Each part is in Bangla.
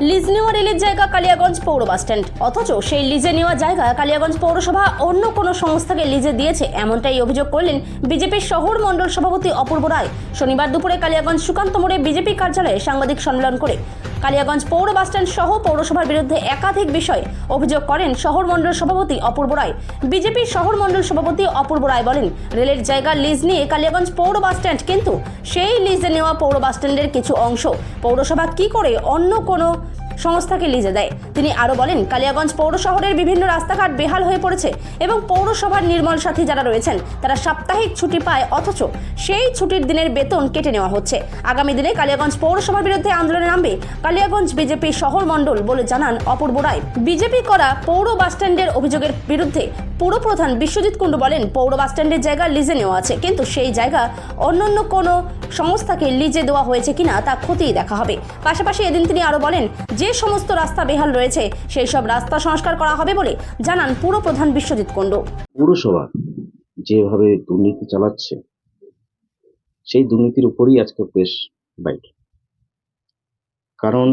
লিজ নেওয়া রেলের জায়গা কালিয়াগঞ্জ পৌর বাসস্ট্যান্ড, অথচ সেই লিজে নেওয়া জায়গা কালিয়াগঞ্জ পৌরসভা অন্য কোনো সংস্থাকে লিজে দিয়েছে, এমনটাই অভিযোগ করলেন বিজেপির শহর মণ্ডল সভাপতি অপূর্ব রায়। শনিবার দুপুরে কালিয়াগঞ্জ সুকান্ত মোড়ে বিজেপি কার্যালয়ে সাংবাদিক সম্মেলন করে কালিয়াগঞ্জ পৌর বাসস্ট্যান্ড সহ পৌরসভার বিরুদ্ধে একাধিক বিষয়ে অভিযোগ করেন শহর মণ্ডল সভাপতি অপূর্ব রায়। বিজেপির শহর মণ্ডল সভাপতি অপূর্ব রায় বলেন, রেলের জায়গা লিজ নিয়ে কালিয়াগঞ্জ পৌর বাসস্ট্যান্ড, কিন্তু সেই লিজে নেওয়া পৌর বাসস্ট্যান্ডের কিছু অংশ পৌরসভা কি করে অন্য কোনো সংস্থাকে লিজে দেয়। তিনি আরও বলেন, কালিয়াগঞ্জ পৌর শহরের বিভিন্ন রাস্তাঘাট বেহাল হয়ে পড়েছে এবং পৌরসভার নির্মল সাথী যারা রয়েছেন তারা সাপ্তাহিক ছুটি পায়, অথচ সেই ছুটির দিনের বেতন কেটে নেওয়া হচ্ছে। আগামী দিনে কালিয়াগঞ্জ পৌরসভার বিরুদ্ধে আন্দোলনে নামবে কালিয়াগঞ্জ বিজেপি শহর মণ্ডল বলে জানান অপূর্ব রায়। বিজেপি করা পৌর বাসস্ট্যান্ডের অভিযোগের বিরুদ্ধে পুরপ্রধান বিশ্বজিৎ কুণ্ডু বলেন, পৌর বাসস্ট্যান্ডের জায়গা লিজে নেওয়া আছে, কিন্তু সেই জায়গা অন্যান্য কোনো সংস্থাকে লিজে দেওয়া হয়েছে কিনা তা খতিয়ে দেখা হবে। পাশাপাশি এদিন তিনি আরও বলেন, যে সমস্ত রাস্তা বেহাল রয়েছে সেই সব রাস্তা সংস্কার করা হবে বলে জানান পুরপ্রধান বিশ্বজিৎ কুণ্ডু। পৌরসভা যেভাবে দুর্নীতি চালাচ্ছে, সেই দুর্নীতির উপরই আজকে প্রেস বাইট। কারণ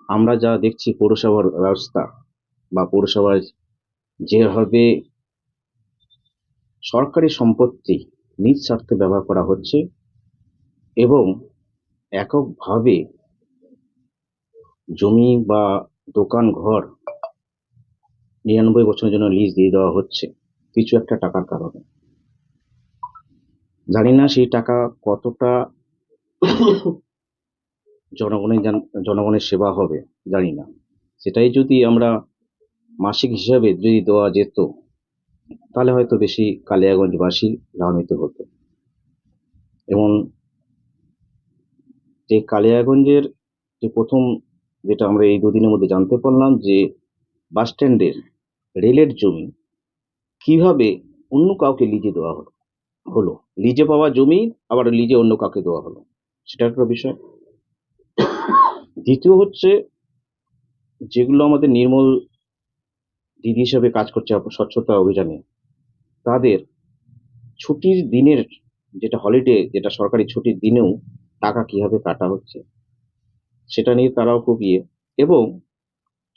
আমরা যা দেখছি পৌরসভার রাস্তা বা পৌরসভায় যেভাবে সরকারি সম্পত্তি নিজ স্বার্থে ব্যবহার করা হচ্ছে এবং এককভাবে জমি বা দোকান ঘর 99 বছরের জন্য লিজ দিয়ে দেওয়া হচ্ছে কিছু একটা টাকার কারণে। জানি না সেই টাকা কতটা জনগণের সেবা হবে, জানি না। সেটাই যদি আমরা মাসিক হিসাবে যদি দেওয়া যেত তাহলে হয়তো বেশি কালিয়াগঞ্জবাসী লাভান্বিত হতো। এবং যে কালিয়াগঞ্জের যে প্রথম যেটা আমরা এই দুদিনের মধ্যে জানতে পারলাম, যে বাস স্ট্যান্ডের রেলের জমি কিভাবে অন্য কাউকে লিজে দেওয়া হলো, লিজে পাওয়া জমি আবার লিজে অন্য কাউকে দেওয়া হলো, সেটা একটা বিষয়। দ্বিতীয় হচ্ছে, যেগুলো আমাদের নির্মল দিদি হিসেবে কাজ করছে স্বচ্ছতা অভিযানে, তাদের ছুটির দিনের যেটা হলিডে, যেটা সরকারি ছুটির দিনেও টাকা কিভাবে কাটা হচ্ছে সেটা নিয়ে তারাও খুব এবং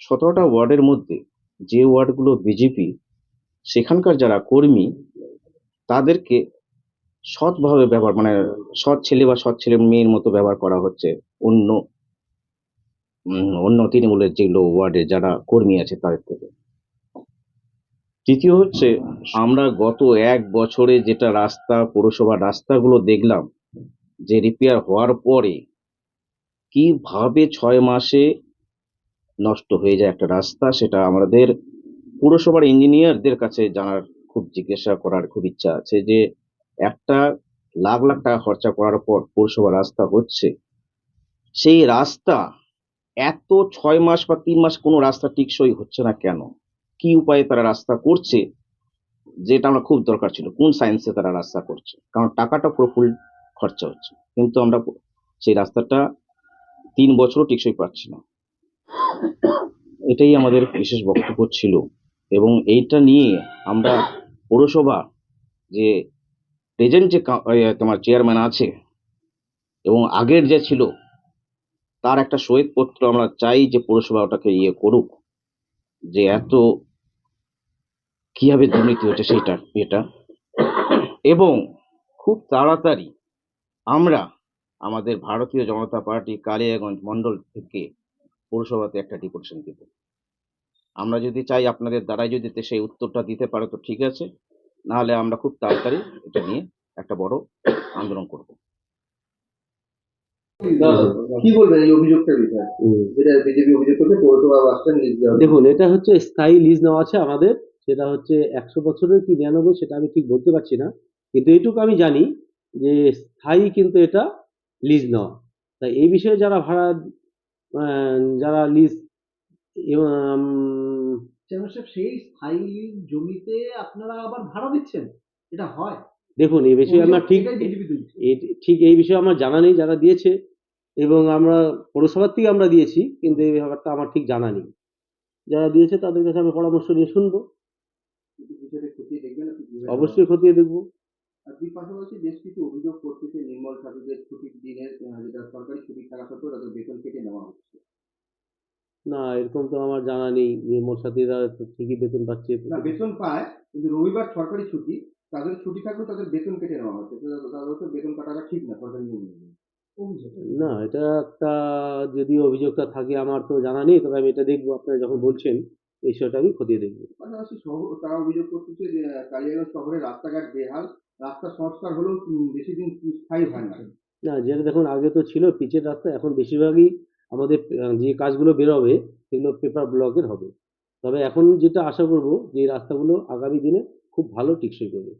17টা ওয়ার্ডের মধ্যে যে ওয়ার্ডগুলো বিজেপি, সেখানকার যারা কর্মী তাদেরকে সৎভাবে ব্যবহার, মানে সৎ ছেলে বা সৎ ছেলে মেয়ের মতো ব্যবহার করা হচ্ছে অন্য তৃণমূলের যেগুলো ওয়ার্ডে যারা কর্মী আছে তাদের থেকে। তৃতীয় হচ্ছে, আমরা গত 1 বছরে যেটা রাস্তা, পৌরসভার রাস্তাগুলো দেখলাম যে রিপেয়ার হওয়ার পরে কিভাবে 6 মাসে নষ্ট হয়ে যায় একটা রাস্তা, সেটা আমাদের পুরসভার ইঞ্জিনিয়ারদের কাছে জানার, খুব জিজ্ঞাসা করার খুব ইচ্ছা আছে যে একটা লাখ লাখ টাকা খরচা করার পর পৌরসভা রাস্তা হচ্ছে, সেই রাস্তা এত 6 মাস বা 3 মাস কোনো রাস্তা টিকসই হচ্ছে না কেন? কি উপায়ে তারা রাস্তা করছে, যেটা আমরা খুব দরকার ছিল, কোন সায়েন্সে তারা রাস্তা করছে? কারণ টাকাটা পুরো ফুল খরচা হচ্ছে, কিন্তু আমরা সেই রাস্তাটা 3 বছরও টিকসই পাচ্ছি না। এটাই আমাদের বিশেষ বক্তব্য ছিল। এবং এইটা নিয়ে আমরা পৌরসভা যে প্রেজেন্ট যে তোমার চেয়ারম্যান আছে এবং আগের যে ছিল, তার একটা শ্বেতপত্র আমরা চাই যে পৌরসভা ওটাকে করুক, যে এত কিভাবে দুর্নীতি হচ্ছে সেইটা এটা। এবং খুব তাড়াতাড়ি আমরা আমাদের ভারতীয় জনতা পার্টি কালিয়াগঞ্জ মন্ডল থেকে পৌরসভাতে একটা ডেপুটেশন দেব। আমরা যদি চাই আপনাদের দ্বারাই যদি সেই উত্তরটা দিতে পারে তো ঠিক আছে, নাহলে আমরা খুব তাড়াতাড়ি এটা নিয়ে একটা বড় আন্দোলন করব। কি বলবেন এই অভিযোগটার বিষয়ে, যেটা বিজেপি অভিযোগ করছে পৌরসভা বাসস্ট্যান্ড লিজ দেওয়া? দেখুন, এটা হচ্ছে স্থায়ী লিজ নেওয়া আছে আমাদের, সেটা হচ্ছে 100 বছরের কি 99, সেটা আমি ঠিক বলতে পারছি না, কিন্তু এইটুকু আমি জানি যে স্থায়ী কিন্তু এটা লিজ নেওয়া। তাই এই বিষয়ে যারা ভাড়া, যারা লিজ, সেই স্থায়ী জমিতে আপনারা আবার ভাড়া দিচ্ছেন, এটা হয়? দেখুন, এই বিষয়ে আমার ঠিক এই বিষয়ে আমার জানা নেই যারা দিয়েছে, এবং আমরা পৌরসভার থেকে আমরা দিয়েছি, কিন্তু এই ব্যাপারটা আমার ঠিক জানা নেই। যারা দিয়েছে তাদের কাছে আমি পরামর্শ নিয়ে শুনবো, অবশ্যই খতিয়ে দেখবো। আর দুই পাশাপাশি বেশ কিছু অভিযোগ করতেছে নির্মল সাথীদের ছুটির দিনে, যেটা সরকারি ছুটি থাকা সত্ত্বেও তাদের বেতন কেটে নেওয়া হচ্ছে। না, এরকম তো আমার জানা নেই যে মোর সাথীরা তো ঠিকই বেতন পাচ্ছে। না, বেতন পায়, কিন্তু রবিবার সরকারি ছুটি, তাদের ছুটি থাকলেও তাদের বেতন কেটে নেওয়া হচ্ছে। তো তাদের তো বেতন কাটাটা ঠিক না সরকারি নিয়ম অনুযায়ী। অভিযোগ। না, এটা একটা, যদি অভিযোগটা থাকে আমার তো জানা নেই, তবে আমি এটা দেখবো, আপনারা যখন বলছেন এই বিষয়টা আমি খতিয়ে দেখবো। পাশাপাশি তারা অভিযোগ করতেছে যে কালিয়াগঞ্জ শহরের রাস্তাঘাট বেহাল, রাস্তা সংস্কার হলেও বেশি দিন স্থায়ী হয় না। না, যেটা দেখুন আগে তো ছিল পিচের রাস্তা, এখন বেশিরভাগই আমাদের যে কাজগুলো বেরোবে সেগুলো পেপার ব্লকের হবে। তবে এখন যেটা আশা করব যে এই রাস্তাগুলো আগামী দিনে খুব ভালো টেকসই করবে।